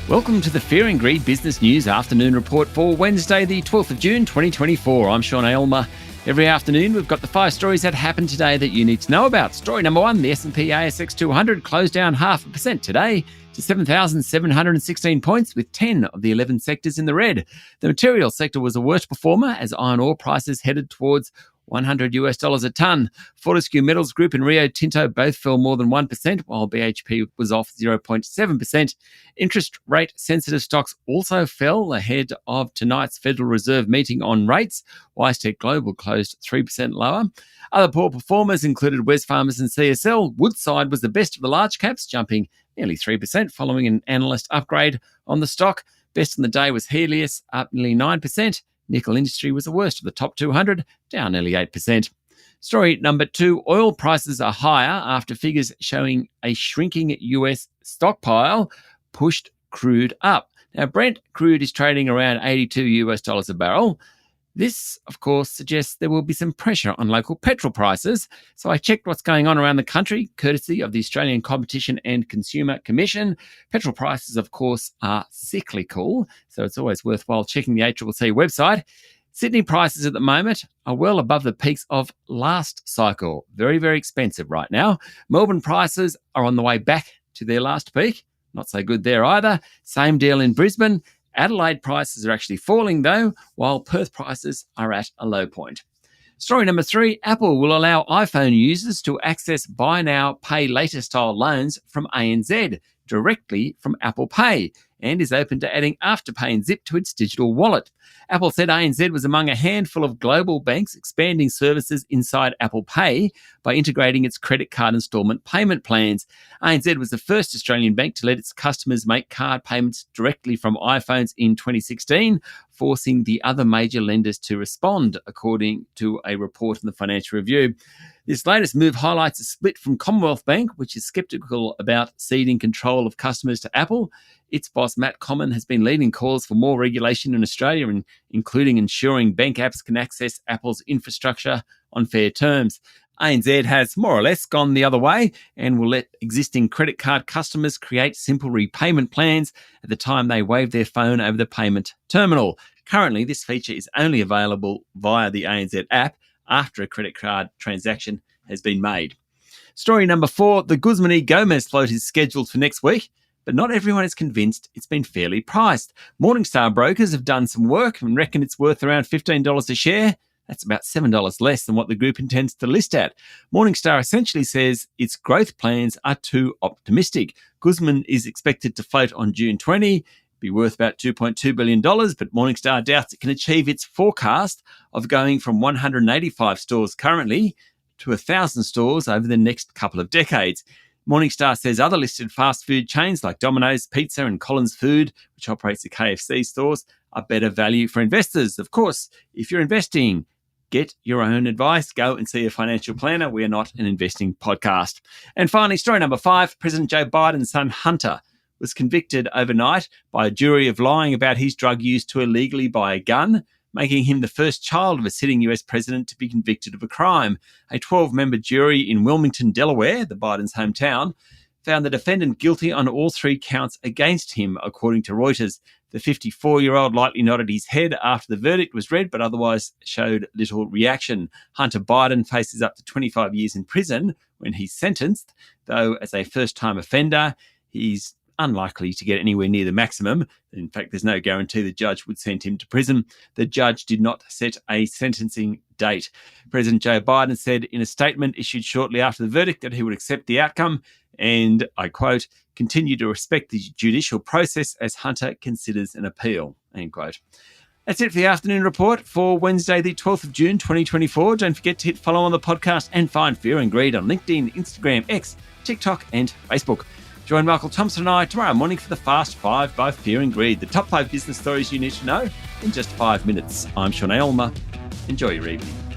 Welcome to the Fear and Greed Business News Afternoon Report for Wednesday, the 12th of June, 2024. I'm Sean Aylmer. Every afternoon, we've got the 5 stories that happened today that you need to know about. Story number 1, the S&P ASX 200 closed down 0.5% today to 7,716 points, with 10 of the 11 sectors in the red. The materials sector was the worst performer as iron ore prices headed towards $100 a tonne. Fortescue Metals Group and Rio Tinto both fell more than 1%, while BHP was off 0.7%. Interest rate sensitive stocks also fell ahead of tonight's Federal Reserve meeting on rates. WiseTech Global closed 3% lower. Other poor performers included Wesfarmers and CSL. Woodside was the best of the large caps, jumping nearly 3% following an analyst upgrade on the stock. Best in the day was Helios, up nearly 9%. Nickel Industry was the worst of the top 200, down nearly 8%. Story number 2, oil prices are higher after figures showing a shrinking US stockpile pushed crude up. Now, Brent crude is trading around $82 a barrel. This, of course, suggests there will be some pressure on local petrol prices. So I checked what's going on around the country, courtesy of the Australian Competition and Consumer Commission. Petrol prices, of course, are cyclical, so it's always worthwhile checking the ACCC website. Sydney prices at the moment are well above the peaks of last cycle. Very, very expensive right now. Melbourne prices are on the way back to their last peak. Not so good there either. Same deal in Brisbane. Adelaide prices are actually falling though, while Perth prices are at a low point. Story number 3, Apple will allow iPhone users to access buy now, pay later style loans from ANZ directly from Apple Pay, and is open to adding Afterpay and Zip to its digital wallet. Apple said ANZ was among a handful of global banks expanding services inside Apple Pay by integrating its credit card instalment payment plans. ANZ was the first Australian bank to let its customers make card payments directly from iPhones in 2016, forcing the other major lenders to respond, according to a report in the Financial Review. This latest move highlights a split from Commonwealth Bank, which is sceptical about ceding control of customers to Apple. Its boss, Matt Comyn, has been leading calls for more regulation in Australia, including ensuring bank apps can access Apple's infrastructure on fair terms. ANZ has more or less gone the other way and will let existing credit card customers create simple repayment plans at the time they wave their phone over the payment terminal. Currently, this feature is only available via the ANZ app after a credit card transaction has been made. Story number 4, the Guzman Gomez float is scheduled for next week, but not everyone is convinced it's been fairly priced. Morningstar brokers have done some work and reckon it's worth around $15 a share. That's about $7 less than what the group intends to list at. Morningstar essentially says its growth plans are too optimistic. Guzman is expected to float on June 20, be worth about $2.2 billion, but Morningstar doubts it can achieve its forecast of going from 185 stores currently to 1,000 stores over the next couple of decades. Morningstar says other listed fast food chains like Domino's Pizza and Collins Food, which operates the KFC stores, are better value for investors. Of course, if you're investing, get your own advice. Go and see a financial planner. We are not an investing podcast. And finally, story number 5, President Joe Biden's son Hunter was convicted overnight by a jury of lying about his drug use to illegally buy a gun, making him the first child of a sitting US president to be convicted of a crime. A 12-member jury in Wilmington, Delaware, the Biden's hometown, found the defendant guilty on all 3 counts against him, according to Reuters. The 54-year-old lightly nodded his head after the verdict was read, but otherwise showed little reaction. Hunter Biden faces up to 25 years in prison when he's sentenced, though as a first-time offender, he's unlikely to get anywhere near the maximum. In fact, there's no guarantee the judge would send him to prison. The judge did not set a sentencing date. President Joe Biden said in a statement issued shortly after the verdict that he would accept the outcome and, I quote, continue to respect the judicial process as Hunter considers an appeal, end quote. That's it for the afternoon report for Wednesday, the 12th of June, 2024. Don't forget to hit follow on the podcast and find Fear and Greed on LinkedIn, Instagram, X, TikTok and Facebook. Join Michael Thompson and I tomorrow morning for the Fast 5 by Fear and Greed, the top 5 business stories you need to know in just 5 minutes. I'm Sean Aylmer. Enjoy your evening.